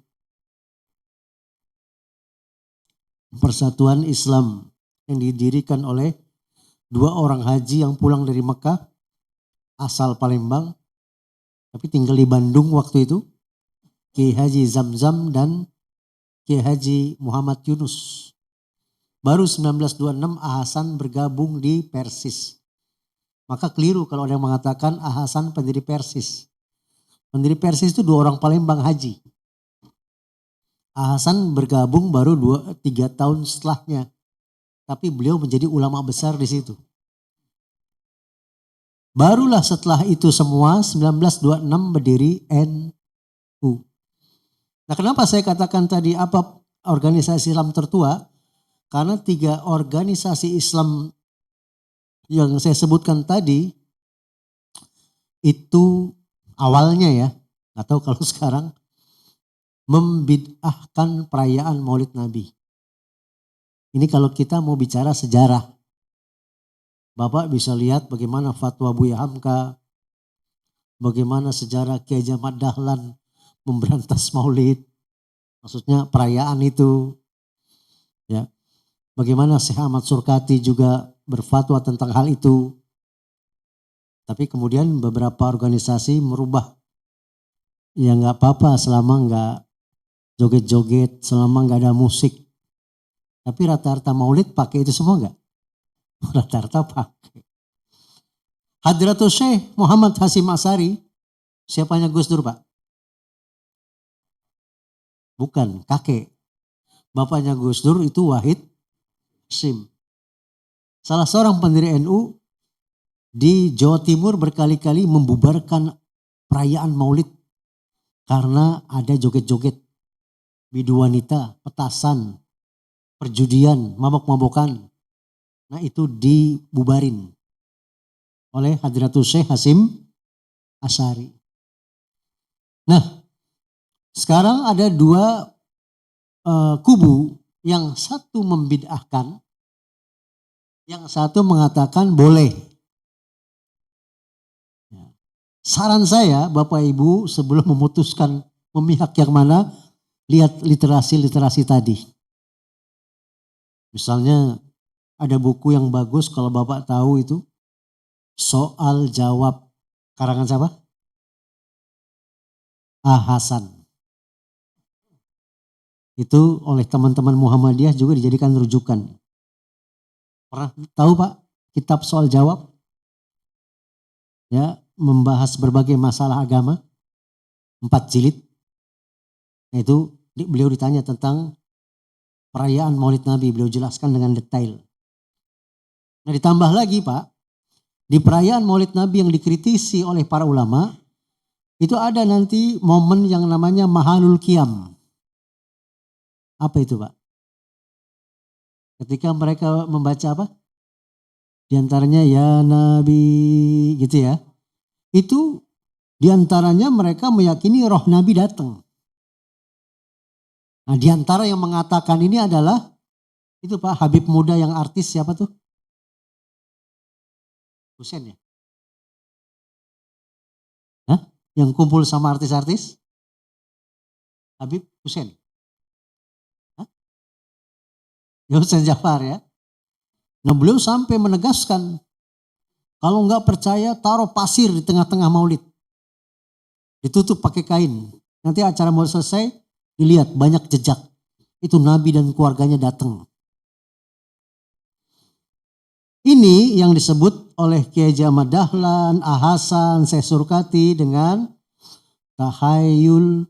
Persatuan Islam yang didirikan oleh 2 orang haji yang pulang dari Mekah, asal Palembang, tapi tinggal di Bandung waktu itu. Kiai Haji Zamzam dan Kiai Haji Muhammad Yunus. Baru 1926 Ahasan bergabung di Persis. Maka keliru kalau ada yang mengatakan Ahasan pendiri Persis. Pendiri Persis itu 2 orang Palembang haji. Ahasan bergabung baru 2-3 tahun setelahnya. Tapi beliau menjadi ulama besar di situ. Barulah setelah itu semua 1926 berdiri NU. Nah kenapa saya katakan tadi apa organisasi Islam tertua? Karena 3 organisasi Islam yang saya sebutkan tadi itu awalnya ya, nggak tahu kalau sekarang, membid'ahkan perayaan Maulid Nabi. Ini kalau kita mau bicara sejarah. Bapak bisa lihat bagaimana fatwa Buya Hamka, bagaimana sejarah Kiai Ahmad Dahlan memberantas Maulid, maksudnya perayaan itu, ya. Bagaimana Syekh Ahmad Surkati juga berfatwa tentang hal itu. Tapi kemudian beberapa organisasi merubah. Ya nggak apa-apa selama nggak joget-joget, selama nggak ada musik. Tapi rata-rata Maulid pakai itu semua nggak? Rata-rata pakai. Hadratul Syekh Muhammad Hasyim Asy'ari, siapanya Gus Dur Pak? Bukan, kakek. Bapaknya Gus Dur itu Wahid Hasyim. Salah seorang pendiri NU di Jawa Timur berkali-kali membubarkan perayaan Maulid karena ada joget-joget, bidu wanita, petasan, perjudian, mabok-mabokan. Nah itu dibubarin oleh Hadratul Syekh Hasyim Asy'ari. Nah sekarang ada 2 kubu, yang satu membid'ahkan, yang satu mengatakan boleh. Saran saya Bapak Ibu sebelum memutuskan memihak yang mana, lihat literasi-literasi tadi. Misalnya ada buku yang bagus kalau Bapak tahu itu, Soal Jawab, karangan siapa? Ahasan. Itu oleh teman-teman Muhammadiyah juga dijadikan rujukan. Pernah tahu Pak kitab Soal Jawab? Ya, membahas berbagai masalah agama, 4 jilid. Itu beliau ditanya tentang perayaan Maulid Nabi, beliau jelaskan dengan detail. Nah ditambah lagi Pak, di perayaan Maulid Nabi yang dikritisi oleh para ulama, itu ada nanti momen yang namanya Mahalul Qiyam. Apa itu Pak? Ketika mereka membaca apa? Di antaranya ya Nabi gitu ya. Itu di antaranya mereka meyakini roh Nabi datang. Nah di antara yang mengatakan ini adalah itu Pak Habib muda yang artis siapa tuh? Husein ya? Hah? Yang kumpul sama artis-artis? Habib Husein? Hah? Ya Husein Jafar ya. Nah beliau sampai menegaskan, kalau nggak percaya taruh pasir di tengah-tengah maulid. Ditutup pakai kain. Nanti acara mau selesai, Dilihat banyak jejak. Itu Nabi dan keluarganya datang. Ini yang disebut oleh Kiai Ahmad Dahlan, Ahasan, Syekh Surkati dengan tahayul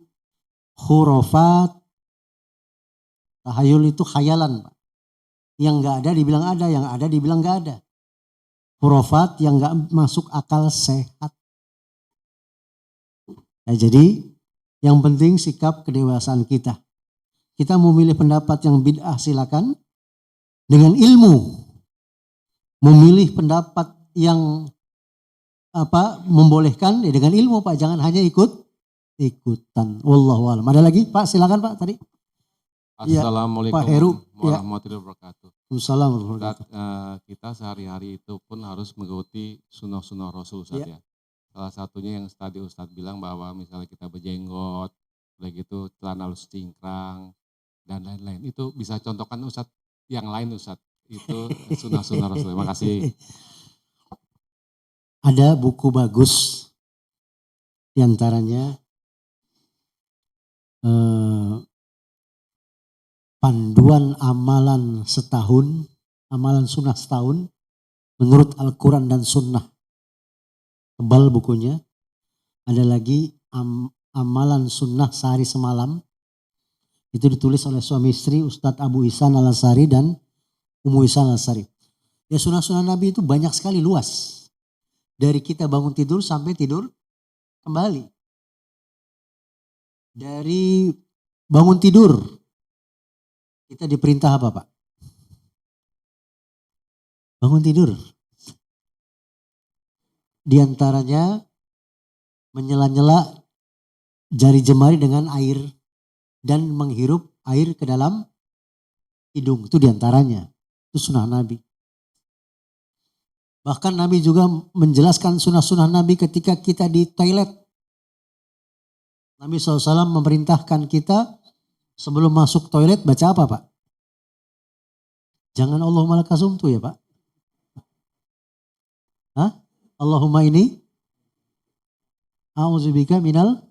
khurafat. Tahayul itu khayalan, Pak. Yang nggak ada dibilang ada, yang ada dibilang nggak ada. Khurafat yang nggak masuk akal sehat. Nah, jadi yang penting sikap kedewasaan kita. Kita mau milih pendapat yang bid'ah silakan dengan ilmu. Memilih pendapat yang membolehkan dengan ilmu, Pak, jangan hanya ikutan. Wallahu a'lam. Ada lagi, Pak? Silakan, Pak, tadi. Ya, Assalamualaikum Pak Heru. warahmatullahi wabarakatuh. Assalamualaikum. Ustaz, kita sehari-hari itu pun harus mengikuti sunnah-sunnah Rasul, Ustaz, ya. Salah satunya yang tadi Ustaz bilang bahwa misalnya kita berjenggot, udah gitu celana halus cingkrang dan lain-lain. Itu bisa contohkan Ustaz yang lain, Ustaz. Itu sunnah-sunnah Rasul. Terima kasih. Ada buku bagus, diantaranya panduan amalan setahun, amalan sunnah setahun menurut Al-Quran dan Sunnah. Tebal bukunya. Ada lagi amalan sunnah sehari semalam. Itu ditulis oleh suami istri Ustadz Abu Ihsan Al-Asari dan Ummu Ihsan Al-Asari. Ya, sunnah-sunnah Nabi itu banyak sekali, luas. Dari kita bangun tidur sampai tidur kembali. Dari bangun tidur, kita diperintah apa, Pak? Bangun tidur. Di antaranya menyela-nyela jari jemari dengan air dan menghirup air ke dalam hidung. Itu diantaranya. Itu sunnah Nabi. Bahkan Nabi juga menjelaskan sunnah-sunnah Nabi ketika kita di toilet. Nabi SAW memerintahkan kita sebelum masuk toilet baca apa, Pak? Jangan Allahumma lakasumtu ya, Pak. Hah? Allahumma ini a'udzubika minal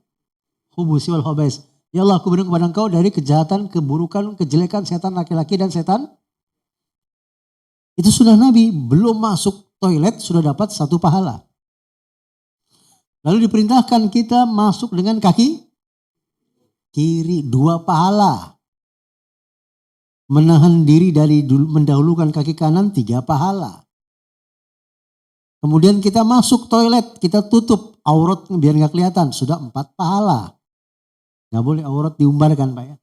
khubusi wal khabais. Ya Allah, aku berlindung kepada Engkau dari kejahatan, keburukan, kejelekan setan laki-laki dan setan. Itu sunnah Nabi. Belum masuk toilet sudah dapat 1 pahala. Lalu diperintahkan kita masuk dengan kaki kiri, 2 pahala. Menahan diri dari mendahulukan kaki kanan, 3 pahala. Kemudian kita masuk toilet, kita tutup aurat biar nggak kelihatan, sudah 4 pahala. Nggak boleh aurat diumbarkan, Pak, ya.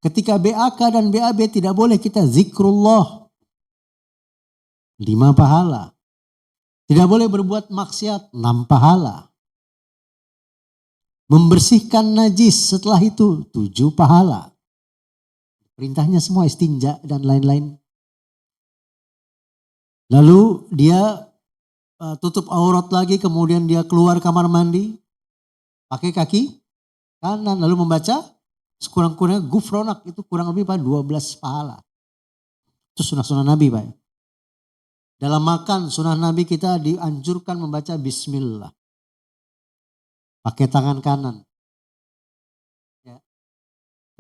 Ketika BAK dan BAB tidak boleh kita zikrullah, 5 pahala. Tidak boleh berbuat maksiat, 6 pahala. Membersihkan najis setelah itu 7 pahala. Perintahnya semua istinja dan lain-lain. Lalu dia tutup aurat lagi, kemudian dia keluar kamar mandi pakai kaki kanan, lalu membaca sekurang-kurangnya gufronak, itu kurang lebih Pak 12 pahala. Itu sunnah-sunnah Nabi, Pak. Dalam makan sunnah Nabi kita dianjurkan membaca bismillah. Pakai tangan kanan. Ya.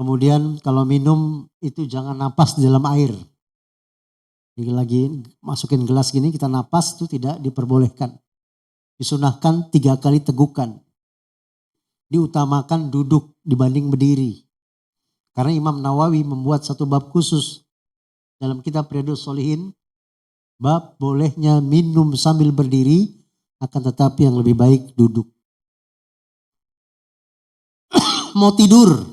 Kemudian kalau minum itu jangan napas di dalam air. Jadi lagi masukin gelas gini kita napas itu tidak diperbolehkan. Disunahkan 3 kali tegukan. Diutamakan duduk dibanding berdiri. Karena Imam Nawawi membuat 1 bab khusus dalam kitab Riyadhus Shalihin. Bab bolehnya minum sambil berdiri, akan tetapi yang lebih baik duduk. Mau tidur,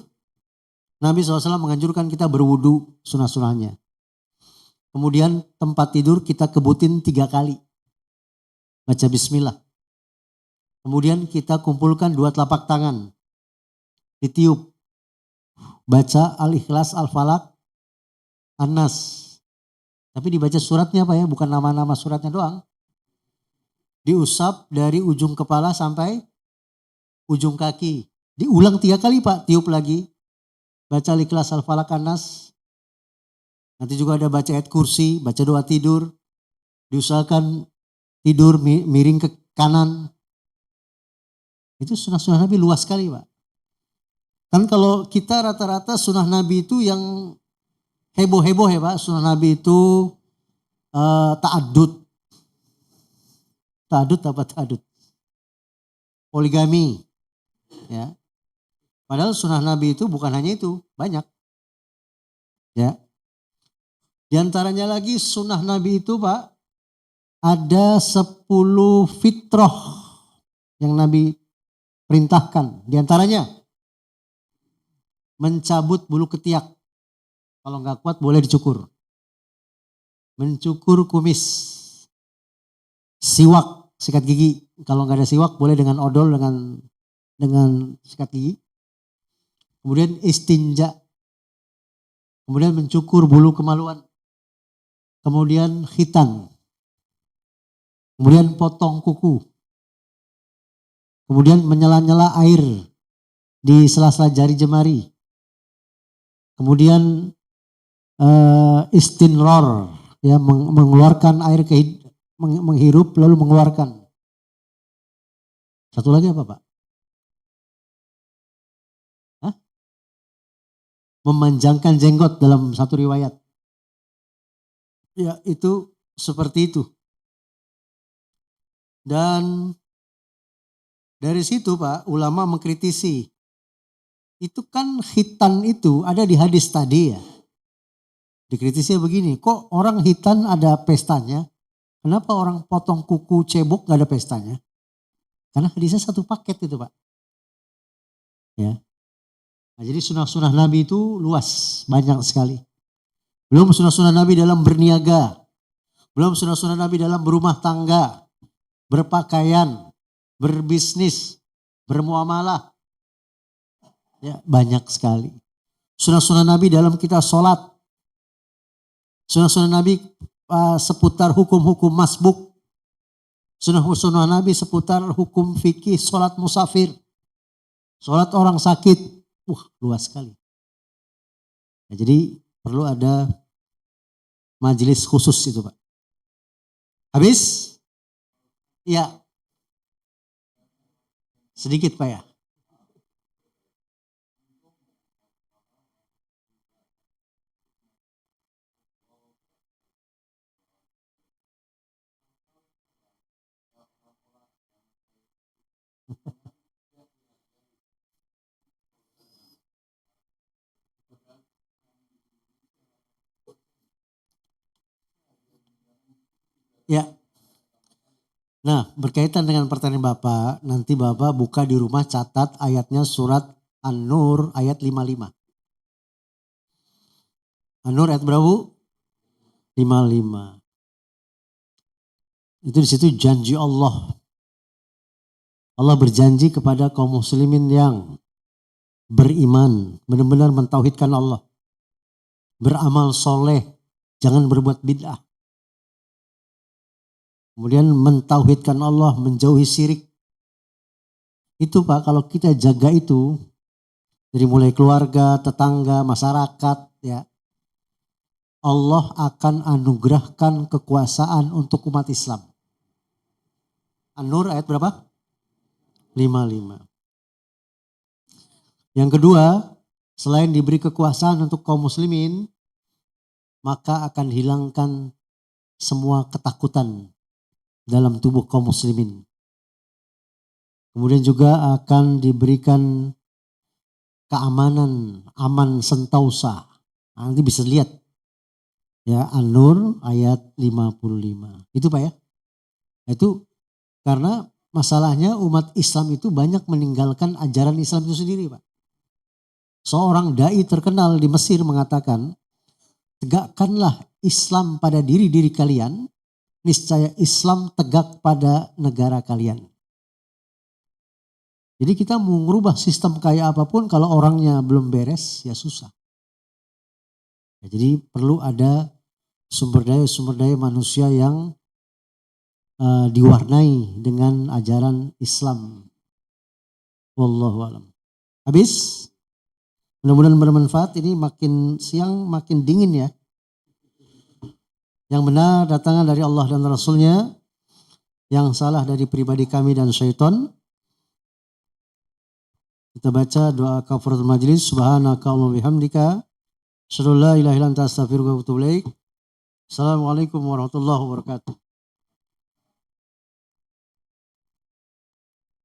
Nabi SAW menganjurkan kita berwudu, sunnah-sunnahnya. Kemudian tempat tidur kita kebutin 3 kali. Baca bismillah. Kemudian kita kumpulkan 2 telapak tangan. Ditiup. Baca Al-Ikhlas, Al-Falak, An-Nas. Tapi dibaca suratnya, Pak, ya, bukan nama-nama suratnya doang. Diusap dari ujung kepala sampai ujung kaki. Diulang 3 kali, Pak, tiup lagi. Baca Al-Ikhlas, Al-Falak, An-Nas. Nanti juga ada baca ayat kursi, baca doa tidur. Diusahakan tidur miring ke kanan. Itu sunnah-sunnah Nabi luas sekali, Pak. Kan kalau kita rata-rata sunnah Nabi itu yang heboh-heboh ya Pak. Sunnah Nabi itu ta'adud. Ta'adud apa ta'adud? Poligami. Ya. Padahal sunnah Nabi itu bukan hanya itu, banyak. Ya. Di antaranya lagi sunnah Nabi itu Pak, ada 10 fitrah yang Nabi perintahkan. Di antaranya mencabut bulu ketiak. Kalau nggak kuat boleh dicukur. Mencukur kumis. Siwak, sikat gigi. Kalau nggak ada siwak boleh dengan odol, dengan sikat gigi. Kemudian istinja. Kemudian mencukur bulu kemaluan. Kemudian khitan. Kemudian potong kuku. Kemudian menyela-nyela air di sela-sela jari jemari. Kemudian istinror, ya, mengeluarkan air, menghirup lalu mengeluarkan. Satu lagi apa Pak? Hah? Memanjangkan jenggot dalam satu riwayat. Ya itu seperti itu. Dan dari situ Pak, ulama mengkritisi. Itu kan khitan itu ada di hadis tadi ya. Dikritisi begini, kok orang khitan ada pestanya? Kenapa orang potong kuku cebok gak ada pestanya? Karena hadisnya satu paket itu Pak. Ya. Nah, jadi sunnah-sunnah Nabi itu luas, banyak sekali. Belum sunnah-sunnah Nabi dalam berniaga. Belum sunnah-sunnah Nabi dalam berumah tangga, berpakaian, berbisnis, bermuamalah. Ya, banyak sekali. Sunnah-sunnah Nabi dalam kita sholat. Sunnah-sunnah Nabi seputar hukum-hukum masbuk. Sunnah-sunnah Nabi seputar hukum fikih, sholat musafir. Sholat orang sakit. Luas sekali. Nah, jadi perlu ada majelis khusus itu Pak. Habis? Iya. Sedikit Pak ya. Ya. Nah, berkaitan dengan pertanyaan Bapak, nanti Bapak buka di rumah, catat ayatnya surat An-Nur ayat 55. An-Nur ayat berapa Bu? 55. Itu di situ janji Allah. Allah berjanji kepada kaum muslimin yang beriman, benar-benar mentauhidkan Allah. Beramal soleh, jangan berbuat bid'ah. Kemudian mentauhidkan Allah, menjauhi syirik. Itu Pak, kalau kita jaga itu, dari mulai keluarga, tetangga, masyarakat, ya, Allah akan anugerahkan kekuasaan untuk umat Islam. An-Nur ayat berapa? 55. Yang kedua, selain diberi kekuasaan untuk kaum muslimin, maka akan hilangkan semua ketakutan dalam tubuh kaum muslimin. Kemudian juga akan diberikan keamanan, aman sentausa. Nanti bisa lihat ya, An-Nur ayat 55. Itu Pak ya. Itu karena masalahnya umat Islam itu banyak meninggalkan ajaran Islam itu sendiri Pak. Seorang dai terkenal di Mesir mengatakan, tegakkanlah Islam pada diri-diri kalian, niscaya Islam tegak pada negara kalian. Jadi kita mau merubah sistem kayak apapun, kalau orangnya belum beres ya susah. Ya, jadi perlu ada sumber daya manusia yang diwarnai dengan ajaran Islam. Wallahu a'lam. Habis? Mudah-mudahan bermanfaat. Ini makin siang makin dingin ya. Yang benar datangnya dari Allah dan Rasulnya, yang salah dari pribadi kami dan syaitan. Kita baca doa kafaratul majlis. Subhanaka Allahumma bihamdika. Asyhadu an la ilaha illa anta astaghfiruka wa atubu ilaik. Assalamualaikum warahmatullahi wabarakatuh.